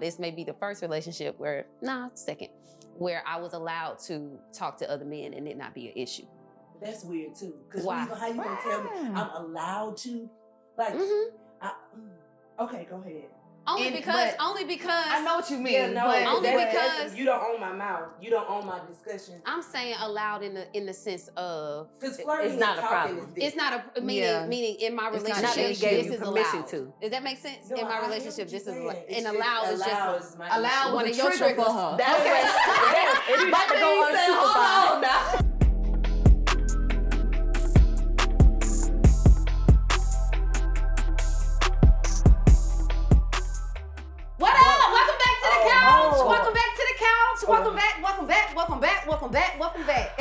This may be the first relationship second, where I was allowed to talk to other men and it not be an issue. That's weird too. Because Why? how you gonna tell me I'm allowed to? Like, okay, go ahead. Only because I know what you mean. Yeah, no, but only because you don't own my mouth. You don't own my discussions. I'm saying allowed in the sense of because flirting it's not and a talking problem. is it's not a meaning in my It's not relationship that he gave this you is permission allowed. to. Does that make sense? No, in my I hear relationship, what this you're is saying. It's and just allowed is just my allow issue. one was of a your trigger for triggers. her. That's what it's about to go unsupervised. now. What up? Welcome back to the couch. Oh. Welcome back to the couch. Welcome back. Welcome back. Welcome back. Welcome back. Welcome back.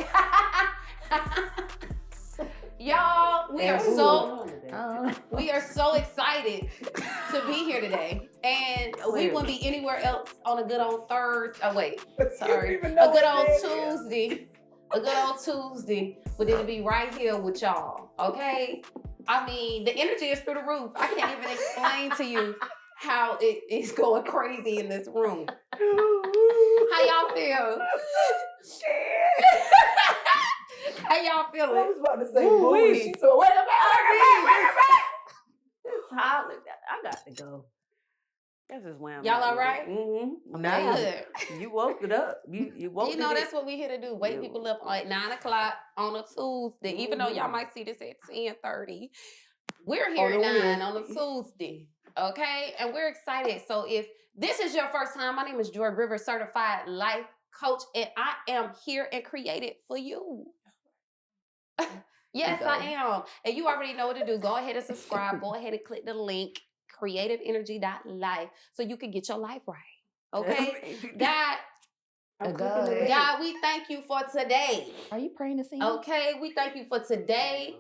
Y'all, we are so excited to be here today. And we wouldn't be anywhere else on a good old Tuesday. A good old Tuesday, but it'll be right here with y'all, okay? I mean, the energy is through the roof. I can't even explain to you how it is going crazy in this room. How y'all feel? How y'all feeling? I was about to say bullshit. So wait a minute. It's hot. I got to go. That's just wham. Y'all all right? Mm-hmm. Good. You woke it up. You woke it up. That's what we're here to do. Wake people up at 9 o'clock on a Tuesday. Even though y'all might see this at 10:30. We're here at 9 on a Tuesday. Okay? And we're excited. So if this is your first time, my name is Joy Rivers, certified life coach, and I am here and created for you. Yes, I am. And you already know what to do. Go ahead and subscribe. Go ahead and click the link, creativeenergy.life, so you can get your life right. Okay? God, we thank you for today. Are you praying to see? Okay, we thank you for today.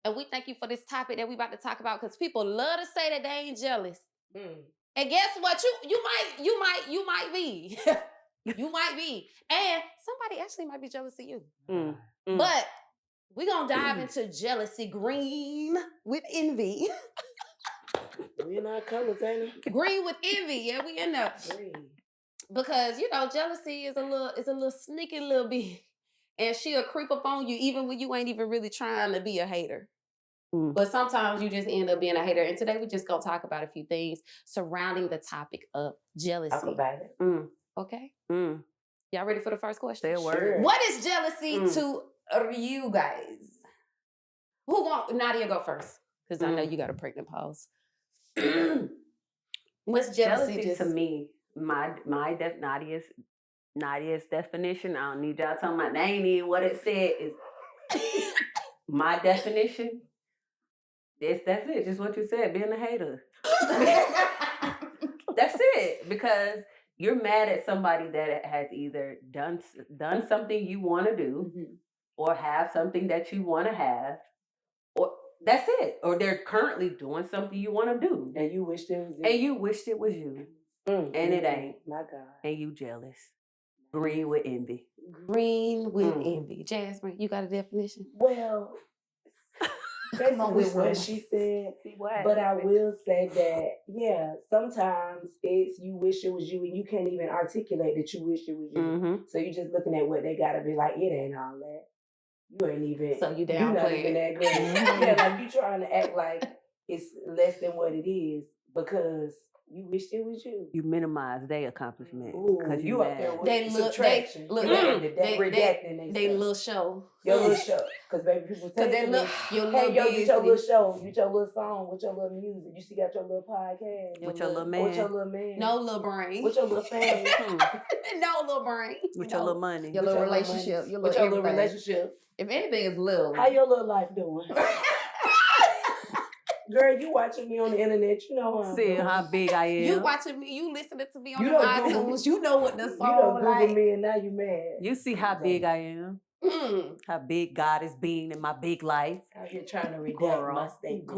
And we thank you for this topic that we about to talk about, because people love to say that they ain't jealous. And guess what? You might be. You might be. And somebody actually might be jealous of you. But we're going to dive into jealousy green with envy. We in our colors, ain't it? Green with envy. Yeah, we in there. Because, jealousy is a little sneaky little bit. And she'll creep up on you even when you ain't even really trying to be a hater. But sometimes you just end up being a hater. And today we're just going to talk about a few things surrounding the topic of jealousy. Talk about it. Okay? Y'all ready for the first question? Say a word. What is jealousy to you guys? Nadia, go first. Because I know you got a pregnant pause. What's jealousy to me? Nadia's definition. I don't need y'all talking about. That ain't even what it said. Is my definition. That's it. Just what you said. Being a hater. That's it. Because you're mad at somebody that has either done something you want to do, or have something that you want to have, or that's it. Or they're currently doing something you want to do, and you wished it was you. And you wished it was you, and it ain't. My God. And you jealous. Green with envy. Green with envy. Jasmine, you got a definition? Well, come on with what she said. But I will say that, sometimes it's you wish it was you and you can't even articulate that you wish it was you. So you're just looking at what they gotta be like, it ain't all that. You ain't even, so you not even that great. Like you trying to act like it's less than what it is because you wished it was you. You minimize their accomplishment because you up there with they subtraction. Redacting they little show. Your little show. Because baby, people say they look your little get your little show, get your little song, with your little music. You see, got your little podcast. With your little man. With your little man. No little brain. With your little family. No little brain. With your little money. Your little relationship. With your little relationship. If anything is little. How your little life doing? Girl, you watching me on the internet, you know seeing how big I am. You watching me, you listening to me on the iTunes, you know what the song like. Me and now you mad. You see how big I am. How big God is being in my big life. Out here trying to redact my statement.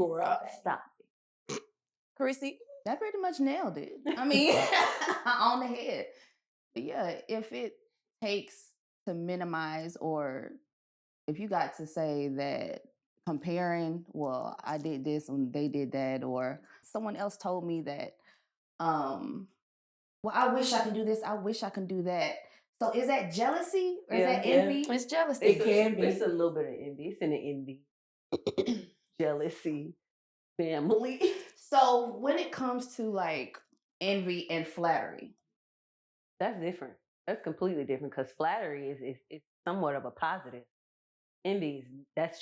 Stop it. Chrissy? That pretty much nailed it. I mean, on the head. But yeah, if it takes to minimize, or if you got to say that comparing, well, I did this and they did that, or someone else told me that well, I wish I can do this. I wish I can do that. So is that jealousy or is Yeah, that yeah. envy? It's jealousy. It can be. It's a little bit of envy. It's in the envy, jealousy, family. So when it comes to like envy and flattery, That's different. That's completely different because flattery is somewhat of a positive. Envy is that's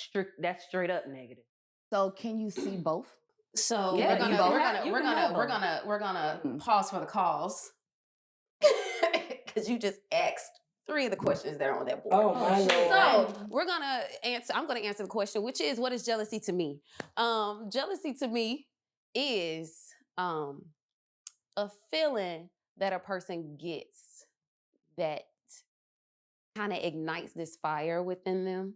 straight up negative. so can you see both? So Yeah, we're you can have both. gonna pause for the calls because you just asked 3 of the questions that are on that board. Oh my Lord. So we're gonna answer. I'm gonna answer the question, which is, what is jealousy to me? Jealousy to me is a feeling that a person gets that kind of ignites this fire within them.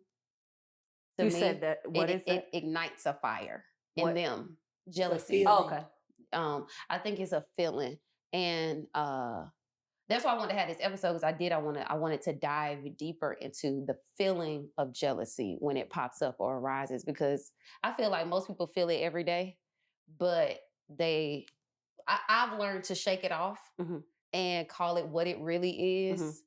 To You me, said that. What is it ignites a fire in What? them. Jealousy. feeling. Oh, okay. I think it's a feeling, and that's why I wanted to have this episode because I wanted to dive deeper into the feeling of jealousy when it pops up or arises, because I feel like most people feel it every day, but I've learned to shake it off and call it what it really is,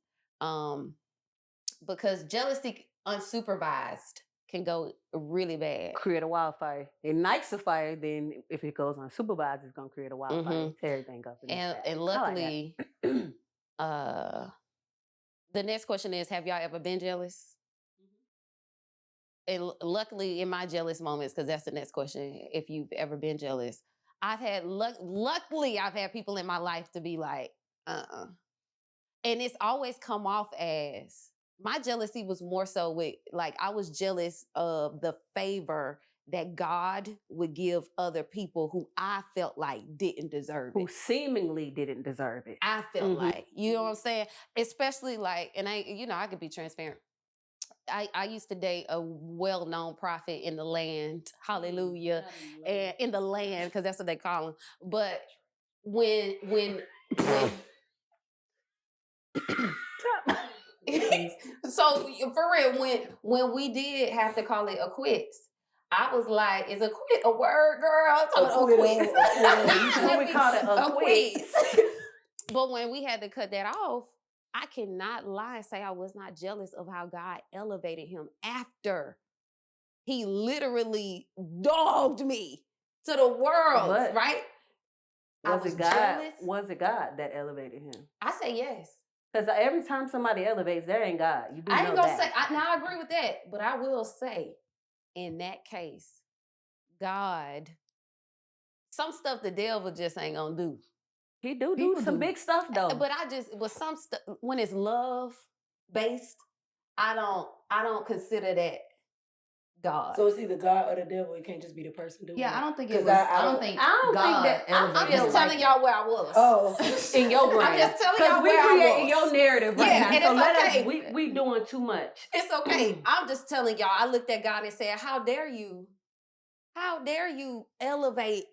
because jealousy unsupervised can go really bad. Create a wildfire. Ignites a fire. Then if it goes unsupervised, it's gonna create a wildfire. Tear everything up. And luckily, the next question is, have y'all ever been jealous? And luckily, in my jealous moments, because that's the next question, if you've ever been jealous, I've had luckily I've had people in my life to be like, and it's always come off as, my jealousy was more so with, like, I was jealous of the favor that God would give other people who I felt like didn't deserve it. Who seemingly didn't deserve it. I felt like, you know what I'm saying? Especially like, and I could be transparent. I used to date a well-known prophet in the land, hallelujah, and in the land, because that's what they call him. But when so for real, when we did have to call it a quits, I was like, is a quit a word, girl? I'm talking about We call it a quits. But when we had to cut that off, I cannot lie and say I was not jealous of how God elevated him after he literally dogged me to the world, But right? Was it God that elevated him? I say yes. Because every time somebody elevates, there ain't God. You do I know ain't gonna that. say, now I agree with that, but I will say, in that case, God, some stuff the devil just ain't gonna do. He do some big stuff though. But some stuff, when it's love based, I don't consider that God. So it's either God or the devil. It can't just be the person doing it. Yeah, I don't think it 'Cause was. I I don't don't think God. I'm just telling y'all where I was. Oh, in your brain. I'm just telling y'all we where I was. creating your narrative right Yeah, now. and So it's let okay. us. We doing too much. It's okay. I'm just telling y'all. I looked at God and said, "How dare you? How dare you elevate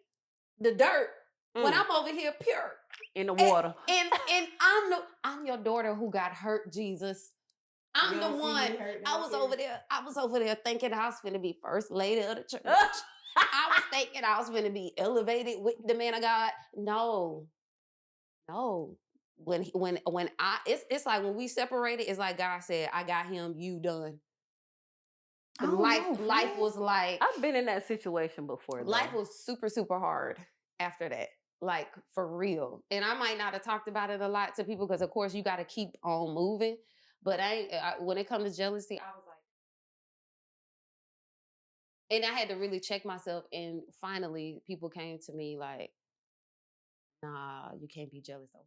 the dirt when I'm over here pure in the water?" And I'm your daughter who got hurt, Jesus. I'm the one. I was over there thinking I was going to be first lady of the church. I was thinking I was going to be elevated with the man of God. No. It's like when we separated, it's like God said, I got him, you done. Life was like, I've been in that situation before. Life was super, super hard after that. Like, for real. And I might not have talked about it a lot to people because, of course, you got to keep on moving. But when it comes to jealousy, I was like, and I had to really check myself. And finally, people came to me like, nah, you can't be jealous over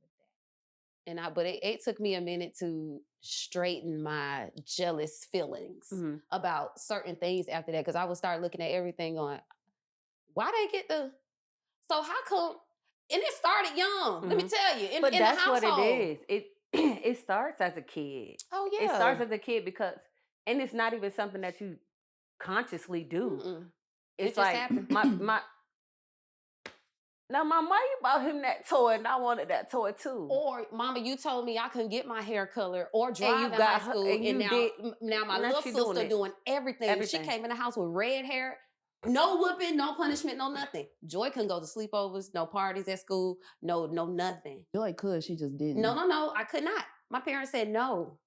that. But it took me a minute to straighten my jealous feelings about certain things after that. Because I would start looking at everything going, why they get so how come? And it started young. Let me tell you. But that's the household. what it is. It starts as a kid. Oh yeah. It starts as a kid because, and it's not even something that you consciously do. It's like my. Now, Mom, why you bought him that toy and I wanted that toy too? Or, Mama, you told me I couldn't get my hair color or drive in high school, and now my little sister doing everything. She came in the house with red hair. No whooping, no punishment, no nothing. Joy couldn't go to sleepovers, no parties at school, no nothing. Joy could, she just didn't. No, I could not. My parents said no.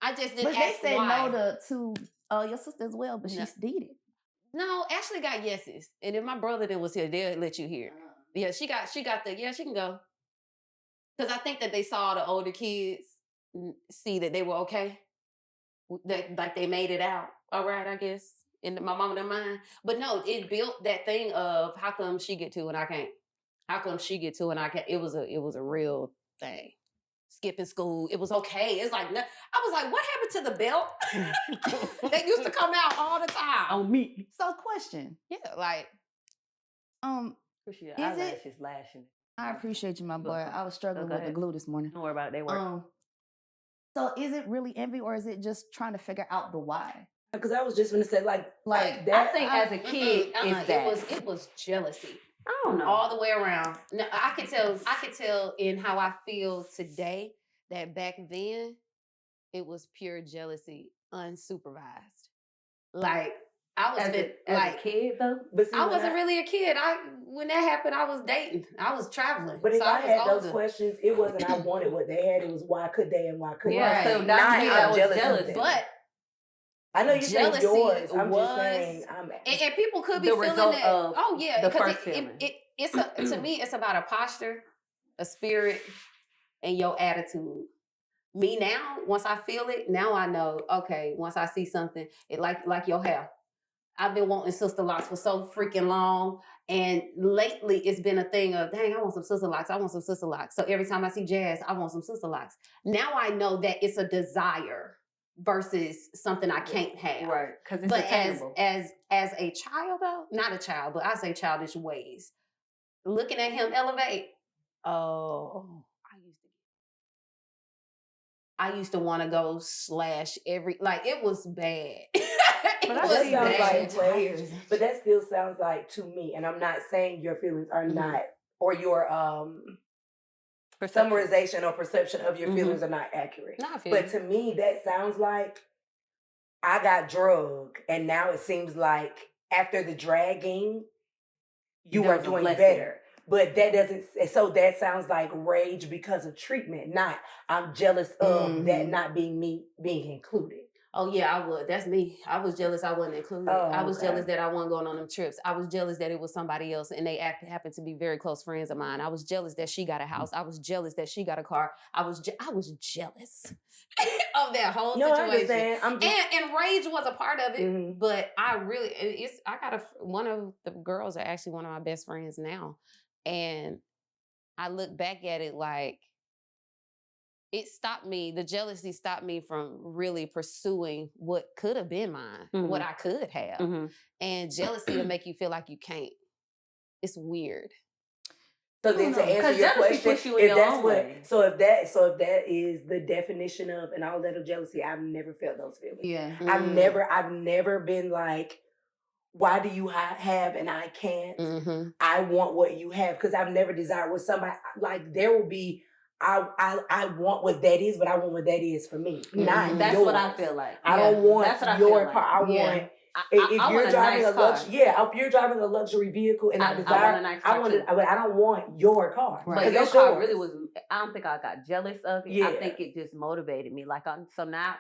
I just didn't But ask they said why. no to your sister as well, but she did it. No, Ashley got yeses. And if my brother then was here, they'll let you hear. Yeah, she got she can go. Because I think that they saw the older kids see that they were okay. That like they made it out. All right, I guess. In my mama and mind. But no, it built that thing of how come she get to and I can't? How come she get to and I can't? It was a real thing. Skipping school, it was okay. It's like, I was like, what happened to the belt? They used to come out all the time. On me. So question. Yeah, like, Appreciate eyelashes lashing. I appreciate you, my boy. I was struggling with the glue this morning. Don't worry about it, they work. So is it really envy or is it just trying to figure out the why? Because I was just going to say, like that. I think as a kid, it was jealousy. I don't know. All the way around. Now, I could tell in how I feel today that back then it was pure jealousy, unsupervised. Like I was as a kid though. But see, I wasn't really a kid. When that happened, I was dating. I was traveling. But if so I had older. those questions, it wasn't I wanted what they had. It was why could they and why couldn't right. they? So I was jealous. But I know you're saying yours. I'm was, just saying and people could be the feeling result that. Of oh yeah, the first feeling. It's to me, it's about a posture, a spirit, and your attitude. Me now, once I feel it, now I know. Okay, once I see something, it like your hair. I've been wanting sister locks for so freaking long, and lately it's been a thing of, dang, I want some sister locks. I want some sister locks. So every time I see Jazz, I want some sister locks. Now I know that it's a desire versus something I can't have. Right, because it's attainable. As a child though, not a child, but I say childish ways. Looking at him elevate, I used to want to go slash every, like it was bad. But that still sounds like to me, and I'm not saying your feelings are not, or your summarization or perception of your feelings are not accurate. But to me, that sounds like I got drugged, and now it seems like after the dragging, you are doing better. But that doesn't, so that sounds like rage because of treatment, not I'm jealous of that not being me being included. Oh yeah, I would. That's me. I was jealous I wasn't included. I was jealous that I wasn't going on them trips. I was jealous that it was somebody else and they happened to be very close friends of mine. I was jealous that she got a house. I was jealous that she got a car. I was jealous of that whole situation. And rage was a part of it. But I really, one of the girls are actually one of my best friends now. And I look back at it like, it stopped me, the jealousy stopped me from really pursuing what could have been mine, what I could have. And jealousy will make you feel like you can't. It's weird. So then to answer your question, if that is the definition of an outlet of jealousy, I've never felt those feelings. Yeah. I've never been like, why do you have and I can't? I want what you have, because I've never desired what somebody, like there will be, I want what that is, but I want what that is for me. Not that's yours. what I feel like. I don't want your car. I want if you're driving a luxury, if you're driving a luxury vehicle and I desire, I want a nice car but I don't want your car. Right. But your car really was. I don't think I got jealous of it. I think it just motivated me. Like so now,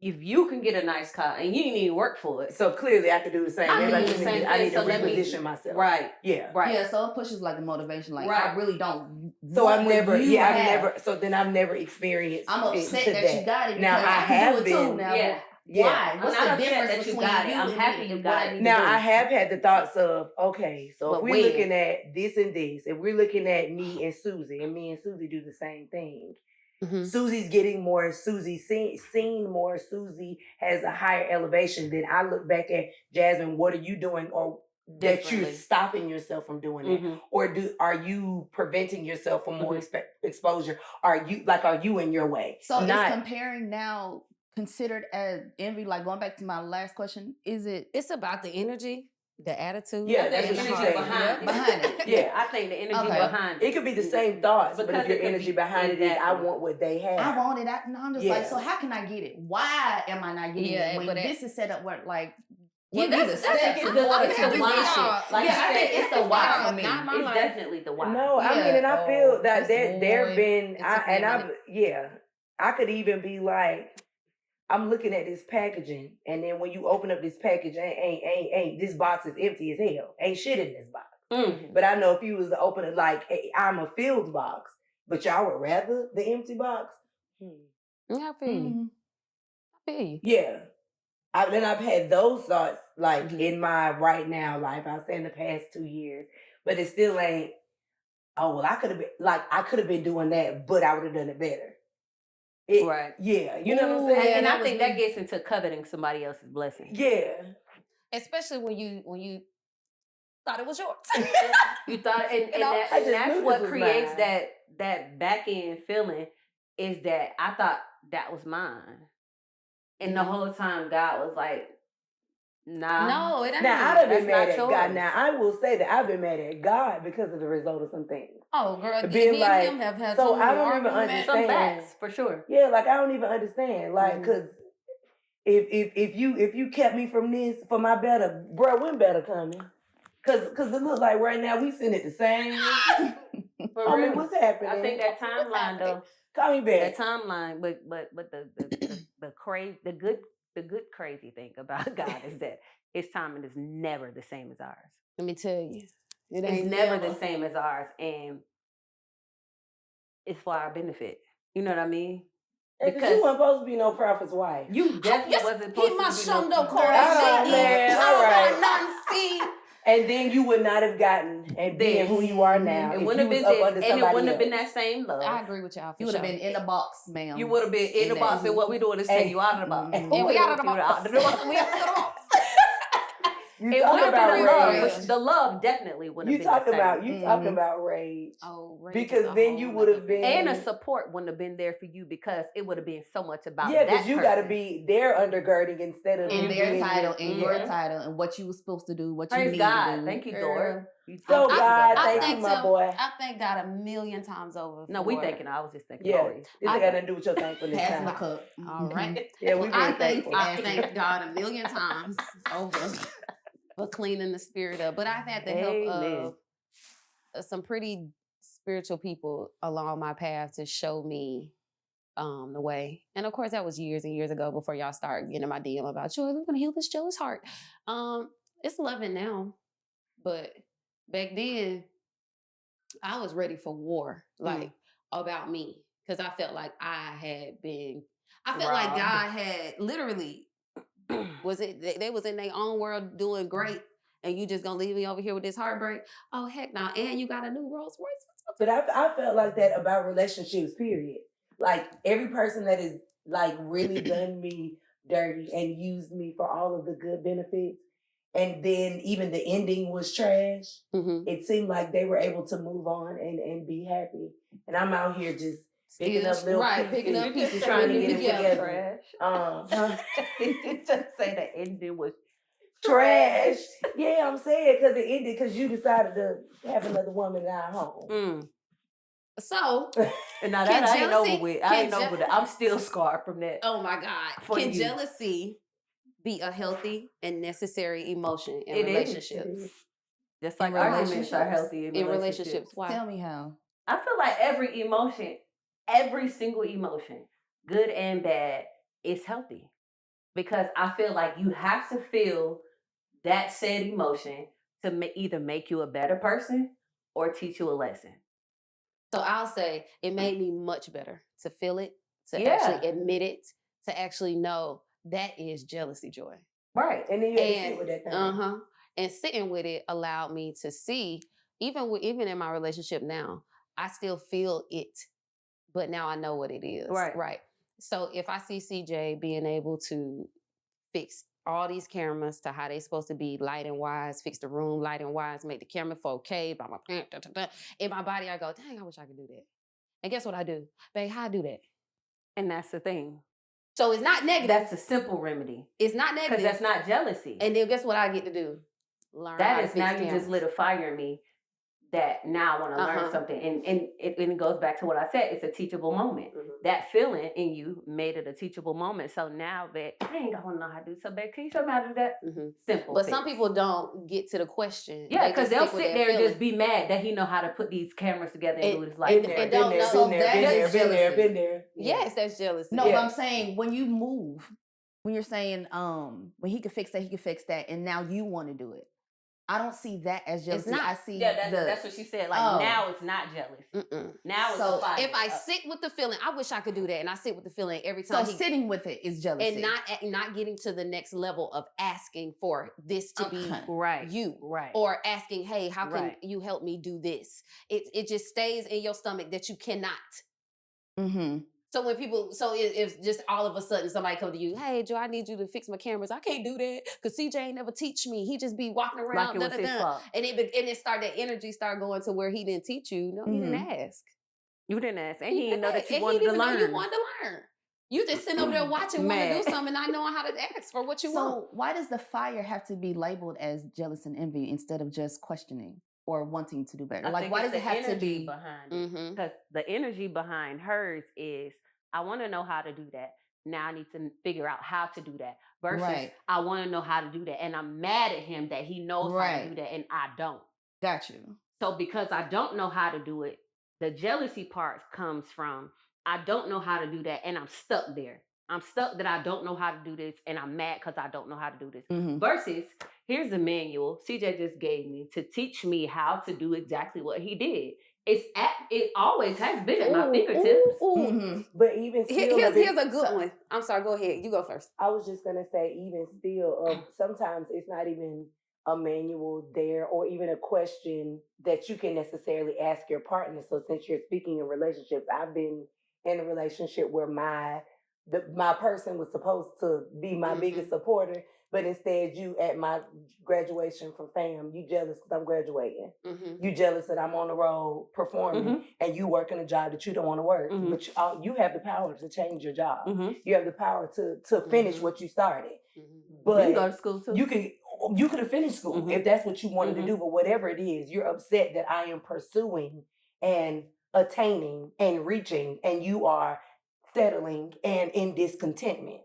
if you can get a nice car and you didn't even work for it, so clearly I could do the same. I need to reposition myself. Right. Yeah. Right. Yeah. So it pushes like the motivation. Like I really don't. So I've never. So then I've never experienced. I'm upset that you got it. Now I have been. Too now. Yeah. Why? What's the difference that you got it? I'm happy you got it. Now I have had the thoughts of, okay, so if we're looking at this and this, if we're looking at me and Susie, and me and Susie do the same thing. Susie's getting more, Susie's seen more, Susie has a higher elevation. Then I look back at Jasmine, what are you doing or that you're stopping yourself from doing it? Or are you preventing yourself from more exposure? Are you in your way? So is comparing now considered as envy? Like going back to my last question, it's about the energy, the attitude? Yeah, that's what she's saying. Behind it. Yeah, I think the energy behind it. It could be the same thoughts, but if your energy behind it is, I want what they have. I want it. I'm just like, so how can I get it? Why am I not getting it? When this is set up where like would be the steps in order to do this shit. Like, I think it's the why for me. It's definitely the why. No, I mean, and I feel that there been, I could even be like, I'm looking at this packaging, and then when you open up this package, ain't this box is empty as hell. Ain't shit in this box. Mm-hmm. But I know if you was to open it like, I'm a filled box, but y'all would rather the empty box. I feel you. I feel you. Yeah. I've had those thoughts like in my right now life. I'll say in the past 2 years, but it still ain't. Oh well, I could have been doing that, but I would have done it better. Right. Yeah. You know what I'm saying? And I think that gets into coveting somebody else's blessing. Yeah. Especially when you thought it was yours. You thought, and that's what creates that back end feeling is that I thought that was mine. And the whole time God was like, nah. No, it ain't. Now, I'd have been mad at God. Now, I will say that I've been mad at God because of the result of some things. Oh, girl, being like, him have had so I don't even understand. Some facts, for sure. Yeah, like, I don't even understand. Like, because if you kept me from this, for my better, bro, when better coming? Because it looks like right now we sitting at the same. I mean, what's happening? I think that timeline, though. Call me back. That timeline, but the good crazy thing about God is that His timing is never the same as ours. Let me tell you, it's never the same as ours, and it's for our benefit. You know what I mean? Because you weren't supposed to be no prophet's wife. You definitely wasn't supposed to be no prophet's wife. All right. And then you would not have gotten and being who you are now. It wouldn't have been this, and it wouldn't have been that same love. I agree with y'all. You would have been in the box, ma'am. You would have been in the box, and what we doing is taking you out of the box. And we out of the box. We out of the box. You talking about rage. The love definitely wouldn't have been talking the same. You talking about rage. Oh, rage. Because then you would have been. And a support wouldn't have been there for you because it would have been so much about that because you got to be their undergirding instead of in their title, in your title, and what you were supposed to do, what you need to do. Thank you, Dora. So God, thank you, my boy. I thank God 1,000,000 times over. No, we thinking. I was just thinking. Yeah, this ain't got nothing to do with your thankfulness. Pass my cup. All right. Yeah, we I thank God 1,000,000 times over for cleaning the spirit up. But I've had the help of some pretty spiritual people along my path to show me the way. And of course, that was years and years ago before y'all start getting my DM about, Joy, we're going to heal this jealous heart. It's loving now. But back then, I was ready for war, like about me. Because I felt like I felt like God had literally, they was in their own world doing great. And you just gonna leave me over here with this heartbreak? Oh, heck no. And you got a new Rolls Royce. But I felt like that about relationships, period. Like every person that is like really done me dirty and used me for all of the good benefits, and then even the ending was trash, it seemed like they were able to move on and be happy. And I'm out here just picking up little pieces, trying to get it together. Did you just say the ending was trash? Yeah, I'm saying because it ended because you decided to have another woman in our home. So, and now that I ain't over with. I ain't over that. I'm still scarred from that. Oh my God! Can jealousy be a healthy and necessary emotion in relationships? Just like arguments are healthy in relationships. Why? Tell me how. I feel like every emotion, every single emotion, good and bad, is healthy. Because I feel like you have to feel that said emotion to either make you a better person or teach you a lesson. So I'll say it made me much better to feel it, to actually admit it, to actually know that is jealousy, Joy. Right. And then you have to sit with that thing. And sitting with it allowed me to see, even in my relationship now, I still feel it, but now I know what it is. Right. So if I see CJ being able to fix all these cameras to how they supposed to be light and wise, fix the room light and wise, make the camera 4K, blah, blah, blah, blah, blah. In my body, I go, dang, I wish I could do that. And guess what I do? Babe, how I do that? And that's the thing. So it's not negative. That's a simple remedy. It's not negative. Because that's not jealousy. And then guess what I get to do? Learn that how to is fix now cameras. You just lit a fire in me. that now I want to learn something. And it goes back to what I said. It's a teachable moment. That feeling in you made it a teachable moment. So now that I ain't gonna know how to do so, babe, can you show me how to do that? Simple. But some people don't get to the question. Yeah, because they'll sit there and just be mad that he know how to put these cameras together and do his life. And don't know. So been there. Yes, that's jealousy. No, but I'm saying when you move, when you're saying when he could fix that, he could fix that, and now you want to do it. I don't see that as jealousy. It's not. I see that's what she said. Like now it's not jealous. Now it's a fight. If I sit with the feeling, I wish I could do that, and I sit with the feeling every time. So sitting with it is jealousy, and not getting to the next level of asking for this to be you, or asking, hey, how can you help me do this? It just stays in your stomach that you cannot. So when people, it's just all of a sudden somebody come to you, hey, Joe, I need you to fix my cameras. I can't do that because CJ ain't never teach me. He just be walking around, like and that energy start going to where he didn't teach you. No, he didn't ask. You didn't ask, and he didn't know that you wanted to learn. You wanted to learn. You just sitting over there watching, want to do something, not knowing how to ask for what you want. So why does the fire have to be labeled as jealous and envy instead of just questioning or wanting to do better? Like, why does it have to be behind it? Because the energy behind hers is, I want to know how to do that. Now I need to figure out how to do that. Versus, I want to know how to do that. And I'm mad at him that he knows how to do that and I don't. Got you. So because I don't know how to do it, the jealousy part comes from, I don't know how to do that and I'm stuck there. I'm stuck that I don't know how to do this and I'm mad because I don't know how to do this. Versus, here's the manual CJ just gave me to teach me how to do exactly what he did. It always has been at my fingertips. But even still, here's a good one. I'm sorry, go ahead. You go first. I was just gonna say, even still, sometimes it's not even a manual there or even a question that you can necessarily ask your partner. So since you're speaking in relationships, I've been in a relationship where my person was supposed to be my biggest supporter, but instead you at my graduation from FAM, you jealous because I'm graduating. You jealous that I'm on the road performing and you working a job that you don't want to work. But you have the power to change your job. You have the power to finish what you started. But you can go to school too. You could have finished school if that's what you wanted to do. But whatever it is, you're upset that I am pursuing and attaining and reaching, and you are settling and in discontentment.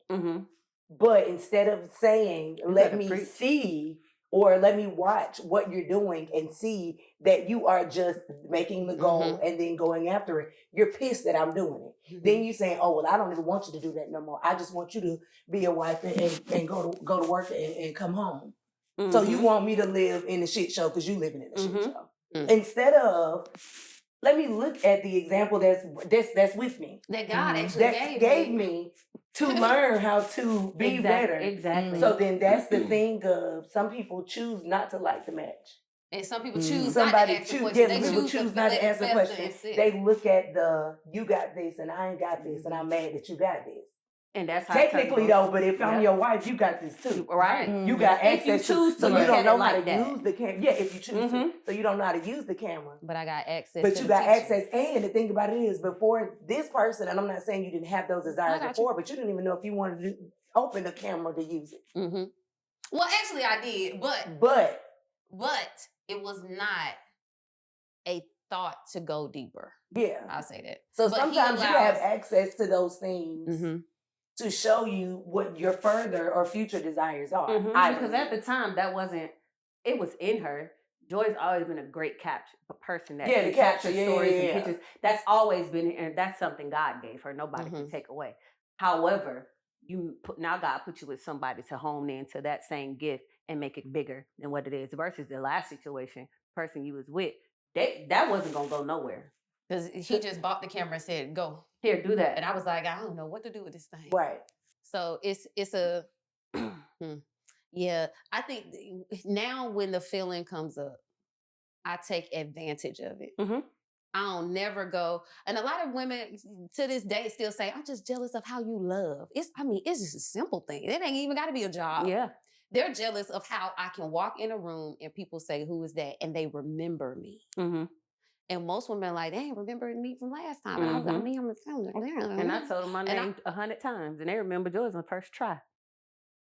But instead of saying, let me see or let me watch what you're doing and see that you are just making the goal and then going after it, you're pissed that I'm doing it. Then you saying, oh, well, I don't even want you to do that no more. I just want you to be a wife and go to work and come home. So you want me to live in the shit show because you living in the shit show. Instead of, let me look at the example that's with me. That God actually gave me to learn how to be better. Exactly. So then that's the thing of some people choose not to like the match. And some people choose Somebody not to choose, answer questions. people choose not to answer questions. They look at you got this and I ain't got this and I'm mad that you got this. And that's how technically though, but if I'm your wife, you got this too. Right. You got access to, so you don't know how to use the camera. Yeah, if you choose to. So you don't know how to use the camera. But I got access. But you got access. And the thing about it is, before this person, and I'm not saying you didn't have those desires before, but you didn't even know if you wanted to open the camera to use it. Well, actually I did, but it was not a thought to go deeper. Yeah. I'll say that. So sometimes you have access to those things to show you what your further or future desires are. Because at the time, it was in her. Joy's always been a great person that can capture stories and pictures. That's always been, and that's something God gave her. Nobody can take away. However, now God put you with somebody to hone into that same gift and make it bigger than what it is. Versus the last situation, person you was with, that wasn't gonna go nowhere. Because he just bought the camera and said, go. Here, do that. And I was like, I don't know what to do with this thing. Right. So it's a, yeah, I think now when the feeling comes up, I take advantage of it. I don't never go. And a lot of women to this day still say, I'm just jealous of how you love. It's just a simple thing. It ain't even got to be a job. Yeah. They're jealous of how I can walk in a room and people say, who is that? And they remember me. And most women are like, they ain't remembering me from last time. And I'm the phone. And I told them my name 100 times and they remember yours on the first try.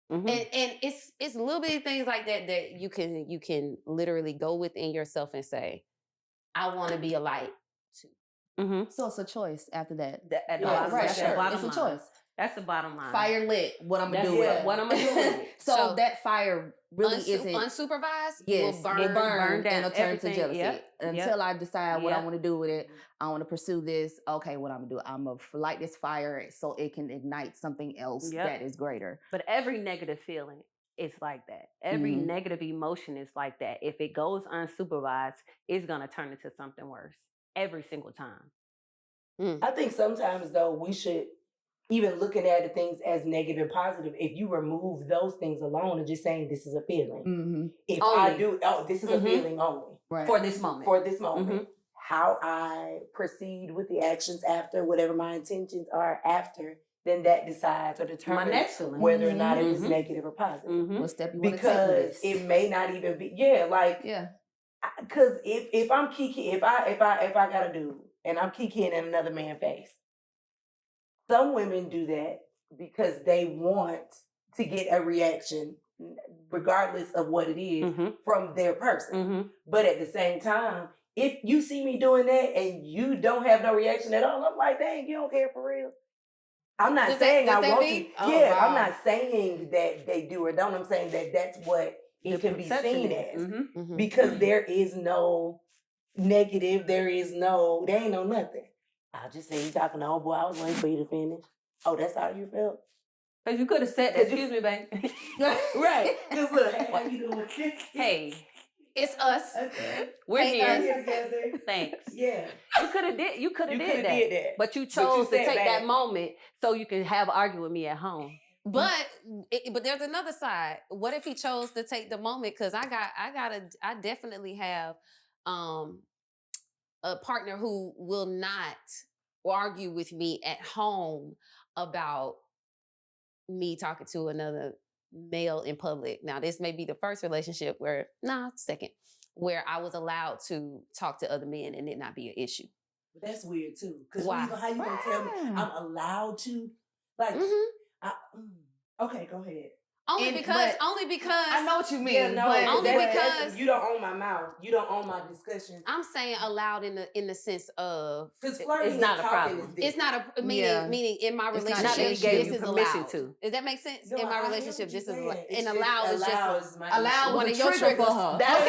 And it's little bitty things like that you can literally go within yourself and say, I want to be a light too. So it's a choice after that. That's the bottom it's a line. choice. That's the bottom line. Fire lit. What I'm gonna do with with it. What I'm gonna do with it. So that fire really isn't unsupervised. Yes, will will burn down and it'll turn to everything. jealousy until I decide what I Yep. want to do with it. I want to pursue this. Okay, what I'm gonna do? I'm gonna light this fire so it can ignite something else that is greater. But every negative feeling is like that. Every negative emotion is like that. If it goes unsupervised, it's gonna turn into something worse every single time. I think sometimes though we should, even looking at the things as negative and positive, if you remove those things alone and just saying this is a feeling. If I do, this is a feeling only. Right. For this moment. How I proceed with the actions after, whatever my intentions are after, then that decides or determines my next feeling. Whether or not it is negative or positive. What step you want to take Because with this? it may not even be, because if I'm kiki, if I got a dude and I'm kikiing in another man's face, some women do that because they want to get a reaction, regardless of what it is, from their person. But at the same time, if you see me doing that and you don't have no reaction at all, I'm like, dang, you don't care for real. I'm not saying I want to. I'm not saying that they do or don't. I'm saying that that's what it can be seen as. Because there is no negative, there ain't no nothing. I just say you talking to old boy, I was waiting for you to finish. Oh, that's how you felt? Because you could have said that. Excuse me, babe. Right. Because look, how you doing? Hey. It's us. Okay. We're here together. Thanks. Yeah. You could have did that. But you chose to take that moment so you can have an argument with me at home. But there's another side. What if he chose to take the moment? Because I definitely have a partner who will not argue with me at home about me talking to another male in public. Now, this may be the first relationship second, where I was allowed to talk to other men and it not be an issue. But that's weird too. Because why? How you gonna tell me I'm allowed to? Like, okay, go ahead. Only because I know what you mean. Yeah, no, only because you don't own my mouth. You don't own my discussions. I'm saying allowed in the sense of because flirting is not a problem. It's not a meaning in my relationship. This is permission to. Does that make sense? No, in my relationship, this is and allow is just allow one of your triggers. That's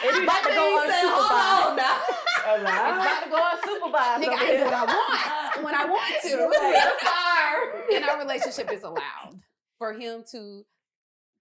it's about to go unsupervised. It's about to go unsupervised. Nigga, I do what I want when I want to. In our relationship, it's allowed for him to,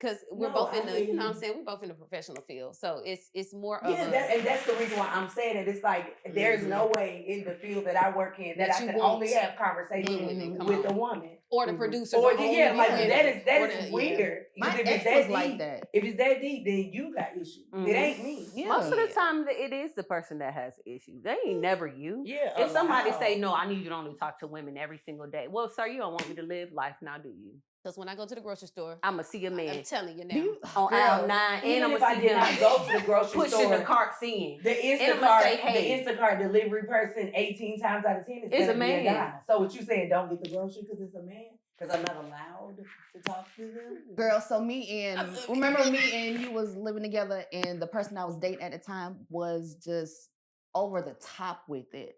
because we're both in the, you know what I'm saying, we're both in the professional field. So it's more of and that's the reason why I'm saying it. It's like there's no way in the field that I work in that I can only have conversations with a woman. Or the producer. Or that is weird. My if ex it's was that like deep, that. if it's that deep, then you got issues. It ain't me. Yeah. Most of the time, it is the person that has issues. They ain't never you. Yeah. If somebody say, no, I need you to only talk to women every single day. Well, sir, you don't want me to live life now, do you? Because when I go to the grocery store, I'm going to see a man. I'm telling you now. On aisle 9, and I'm going to see him go to the grocery store. Pushing the carts in. The Instacart delivery person 18 times out of 10 is a man. Guy. So what you saying, don't get the grocery because it's a man? Because I'm not allowed to talk to them? Girl, so remember me and you was living together and the person I was dating at the time was just over the top with it.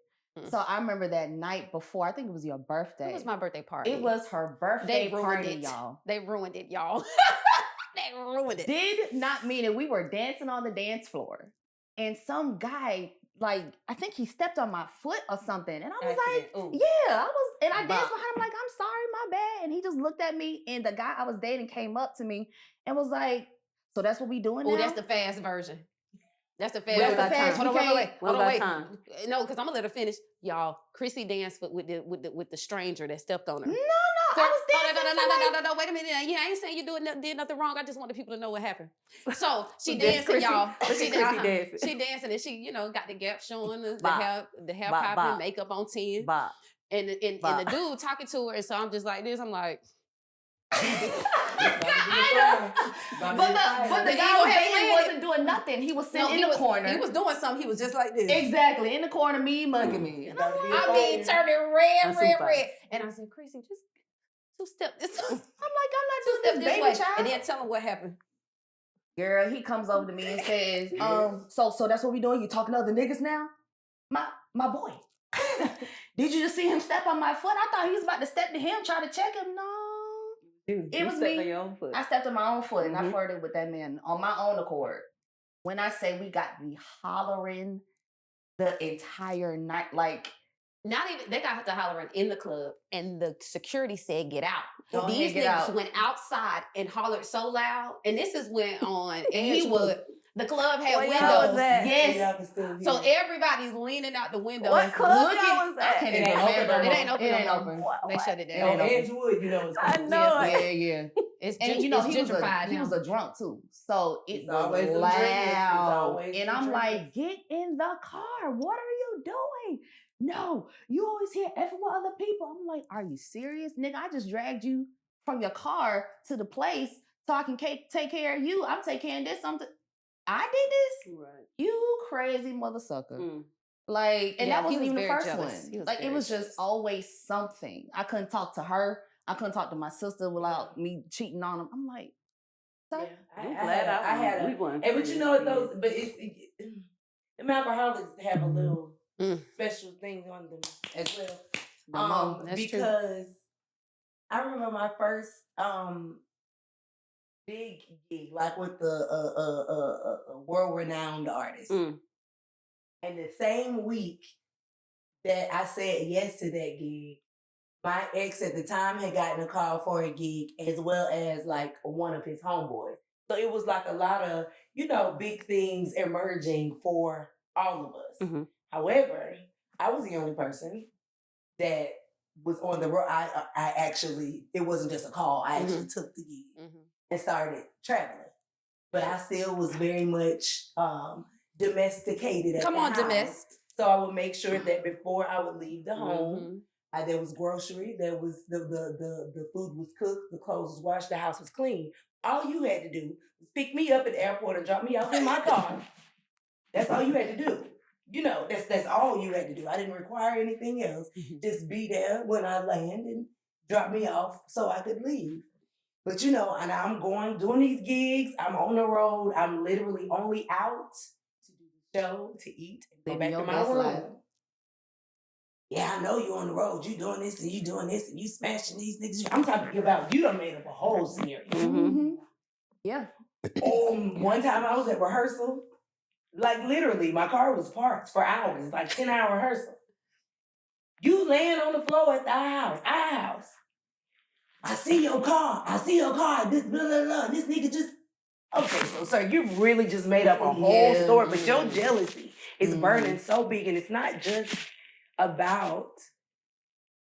So I remember that night before, I think it was your birthday. It was my birthday party. It was her birthday party, y'all. They ruined it, y'all. They ruined it. Did not mean it. We were dancing on the dance floor. And some guy, I think he stepped on my foot or something. And I was like, and I danced behind him like, I'm sorry, my bad. And he just looked at me and the guy I was dating came up to me and was like, so that's what we doing now? Oh, that's the fast version. That's the fast. Hold on, wait. No, because I'm gonna let her finish. Y'all, Chrissy danced with the stranger that stepped on her. No, I was dancing. No. Wait a minute. Yeah, I ain't saying you did nothing wrong. I just wanted people to know what happened. So she dancing, y'all. She dancing, and she, got the gap showing, the hair popping, makeup on 10. And the dude talking to her, and so I'm just like this. I'm like. I know. But the guy was dating wasn't doing nothing. He was sitting in the corner. He was doing something. He was just like this. Exactly. In the corner, me mugging me. And turning red. And I said, Chrissy, just two-step this way. I'm like, I'm not just this baby child. And then tell him what happened. Girl, he comes over to me and says, so that's what we doing? You talking to other niggas now? My boy. Did you just see him step on my foot? I thought he was about to step to him, try to check him. No. It was me. On your own foot. I stepped on my own foot and I flirted with that man on my own accord. When I say we got the hollering the entire night, like not even they got the hollering in the club, and the security said, "Get out." These niggas went outside and hollered so loud, and this is when on Edgewood. The club had windows. Yes. So everybody's leaning out the window. What club was that? I can't even remember. It ain't open. It ain't open. They shut it down. On Edgewood, it's I know. Yeah. It's and he was a drunk too. So it was loud. And I'm like, get in the car. What are you doing? No, you always hear effing with other people. I'm like, are you serious? Nigga, I just dragged you from your car to the place so I can take care of you. I'm taking care of this. I did this? Right. You crazy mother sucker. Like, and that wasn't even the first one. Like, it was just always something. I couldn't talk to her. I couldn't talk to my sister without me cheating on him. I'm like, I'm glad I had one. And but you know what those, but the alcoholics have a little special thing on them as well. Because true. I remember my first big gig, like with the world-renowned artist. And the same week that I said yes to that gig, my ex at the time had gotten a call for a gig as well as like one of his homeboys. So it was like a lot of, big things emerging for all of us. However, I was the only person that was on the road. I actually, it wasn't just a call. I actually took the gig and started traveling. But I still was very much domesticated at the house. So I would make sure that before I would leave the home, there was grocery, there was the food was cooked, the clothes was washed, the house was clean. All you had to do was pick me up at the airport and drop me off in my car. That's all you had to do. That's all you had to do. I didn't require anything else. Just be there when I land and drop me off so I could leave. But and I'm doing these gigs. I'm on the road. I'm literally only out to do the show, to eat, and go back to my room. Life. Yeah, I know you on the road. You doing this and you doing this and you smashing these niggas. I'm talking about you done made up a whole scenario. Yeah. One time I was at rehearsal. Like literally, my car was parked for hours, like 10-hour rehearsal. You laying on the floor at our house. I see your car. This blah, blah, blah. This nigga just... Okay, so sir, you really just made up a whole story, but your jealousy is burning so big, and it's not just about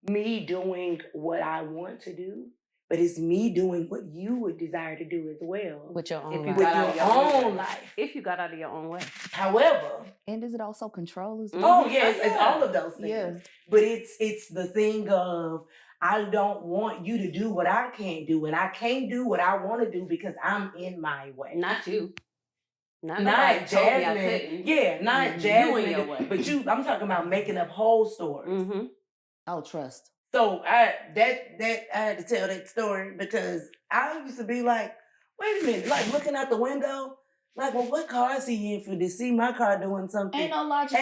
me doing what I want to do, but it's me doing what you would desire to do as well. With your own life. If you got out of your own way. However. And is it also control as well? Oh, yes, it's all of those things. Yeah. But it's the thing of, I don't want you to do what I can't do, and I can't do what I want to do because I'm in my way. Not you. Not Jasmine. Yeah, not Jasmine. You in your way. But I'm talking about making up whole stories. Oh, trust. So I had to tell that story because I used to be like, wait a minute, like looking out the window, like, well, what car is he in for to see my car doing something? Ain't no logic.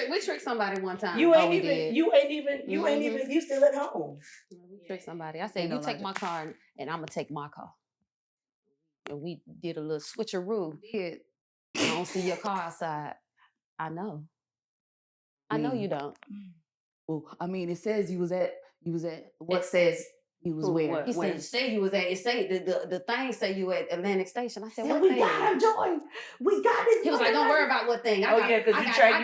We tricked somebody one time. You ain't even, you still at home. We tricked somebody. I said, you take my car and I'm gonna take my car. And we did a little switcheroo. I don't see your car outside. I know. I know you don't. Well, I mean, it says you was at what says you was where? He said, say you was at, it say, the thing say you at Atlantic Station. I said, what we thing? Got him, Joy. We got it. He was like, don't worry about what thing. Because you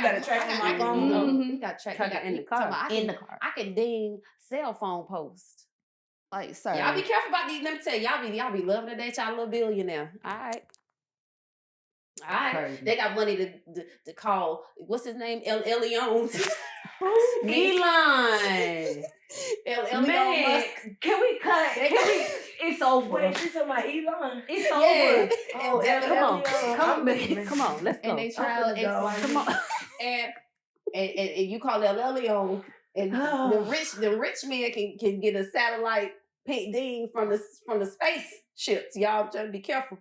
got to track on my phone. You got to track in the car. I can ding cell phone post. Like, sorry. Y'all be careful about these. Let me tell you, y'all be loving to date y'all little billionaire. All right. They got money to call, what's his name? Elon. Elon. Elon Musk. Can we cut? It's over. Wait, she's talking about Elon. It's over. Oh, come on. Let's go. And they tried come on. and you call it Elon, and the rich man can get a satellite ding from the spaceships. Y'all trying to be careful.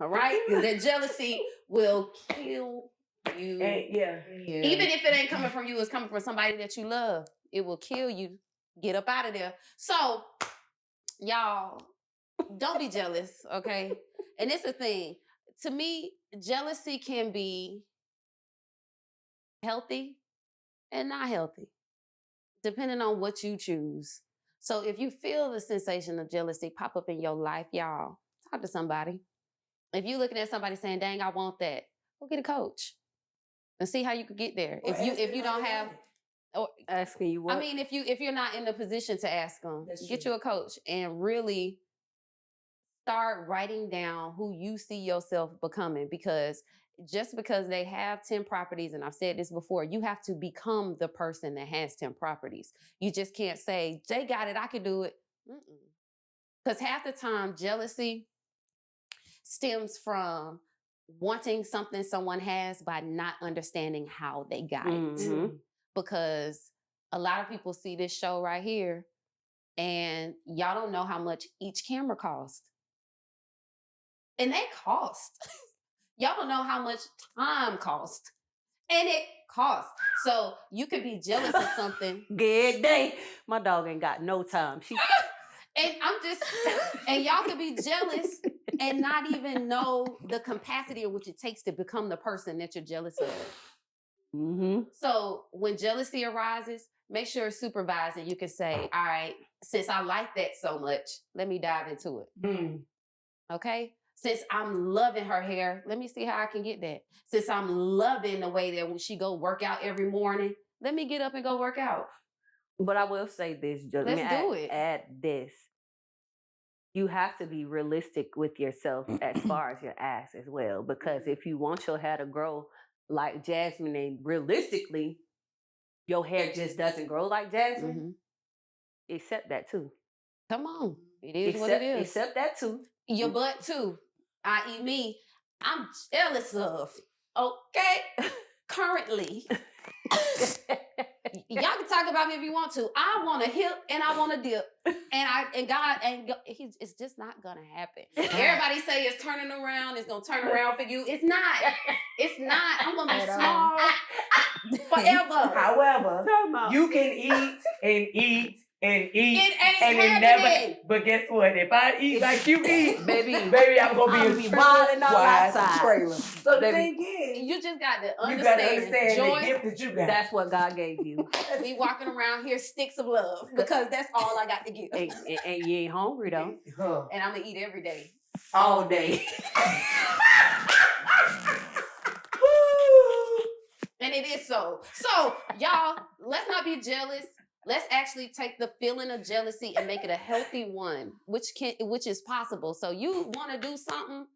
All right? Because that jealousy will kill you. Yeah. Even if it ain't coming from you, it's coming from somebody that you love. It will kill you. Get up out of there. So, y'all, don't be jealous, okay? And it's a thing. To me, jealousy can be healthy and not healthy, depending on what you choose. So if you feel the sensation of jealousy pop up in your life, y'all, talk to somebody. If you're looking at somebody saying, dang, I want that, go get a coach and see how you could get there. Or If you don't have, or Asking you what? I mean, if you're not in the position to ask them, get you a coach and really start writing down who you see yourself becoming, because just because they have 10 properties, and I've said this before, you have to become the person that has 10 properties. You just can't say, they got it, I can do it. Because half the time, jealousy stems from wanting something someone has by not understanding how they got it. Because a lot of people see this show right here, and y'all don't know how much each camera costs. And they cost. Y'all don't know how much time costs. And it costs. So you could be jealous of something. Good day. My dog ain't got no time. And y'all could be jealous and not even know the capacity in which it takes to become the person that you're jealous of. So when jealousy arises, make sure it's supervised and you can say, all right, since I like that so much, let me dive into it. Okay? Since I'm loving her hair, let me see how I can get that. Since I'm loving the way that when she go work out every morning, let me get up and go work out. But I will say this, Let's do it. Add this. You have to be realistic with yourself as far as your ass as well. Because if you want your hair to grow like Jasmine, and realistically, your hair just doesn't grow like Jasmine, accept that too. Come on. It is what it is. Accept that too. Your butt too. I.e. me, I'm jealous of. Okay? Currently. Y'all can talk about me if you want to. I want a hip and I want a dip. It's just not gonna happen. Everybody say it's turning around, it's gonna turn around for you. It's not. It's not. I'm gonna be small forever. However, you can eat and eat and eat. It ain't and happening. Never. But guess what? If I eat like you eat, baby, I'm gonna be wilding all outside. Trailer. So the thing is, you just got to understand joy, the gift that you got. That's what God gave you. We walking around here sticks of love because that's all I got to give. And you ain't hungry though. And I'm gonna eat every day, all day. And it is so. So y'all, let's not be jealous. Let's actually take the feeling of jealousy and make it a healthy one, which is possible. So you want to do something,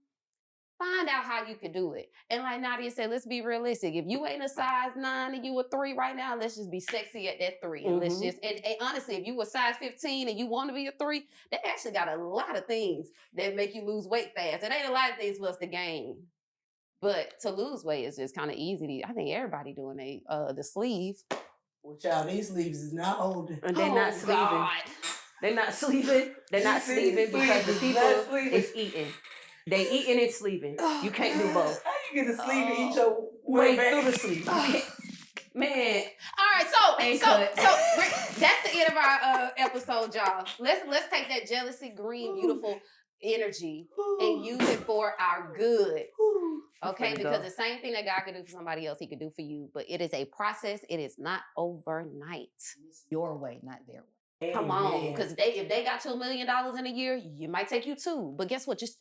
find out how you can do it. And like Nadia said, let's be realistic. If you ain't a size 9 and you a 3 right now, let's just be sexy at that 3. And let's just and honestly, if you a size 15 and you want to be a 3, they actually got a lot of things that make you lose weight fast. It ain't a lot of things for us to gain. But to lose weight is just kind of easy. I think everybody doing the sleeve. Well, child, these sleeves is not holding. And they're not sleeving. God. They're not sleeving. They're not sleeving because the people is eating. They eating and sleeving. You can't do both. How you get a sleeve and eat your way through the sleeve? Man. All right, so that's the end of our episode, y'all. Let's take that jealousy, green, beautiful energy and use it for our good. Okay, because the same thing that God can do for somebody else, He can do for you. But it is a process. It is not overnight. It's your way, not their way. Come on, because if they got $2 million in a year, you might take you 2. But guess what? Just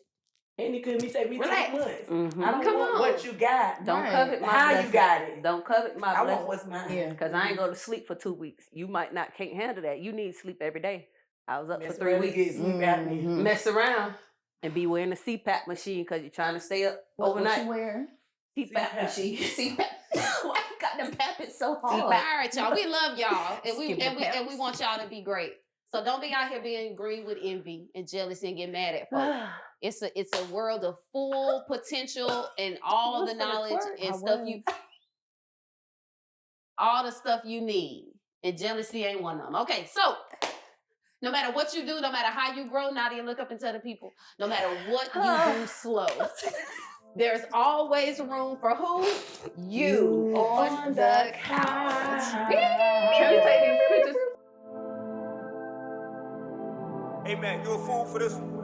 and it could take me 2 months. I don't want what you got. Don't covet my blessing. You got it. Don't covet my blessing. I want what's mine. Because I ain't go to sleep for 2 weeks. You can't handle that. You need sleep every day. I was up for 3 weeks. Mess around. And be wearing the CPAP machine because you're trying to stay up overnight. What you wear? CPAP machine. CPAP. Why you got them papping so hard? All right, y'all. We love y'all. And we want y'all to be great. So don't be out here being green with envy and jealousy and get mad at folks. It's a world of full potential and all the knowledge and all the stuff you need. And jealousy ain't one of them. Okay, so No matter what you do, no matter how you grow, Nadia, look up and tell the people, no matter what you do slow, there's always room for who? You on the couch. Can we take these pictures? Hey man, you a fool for this one?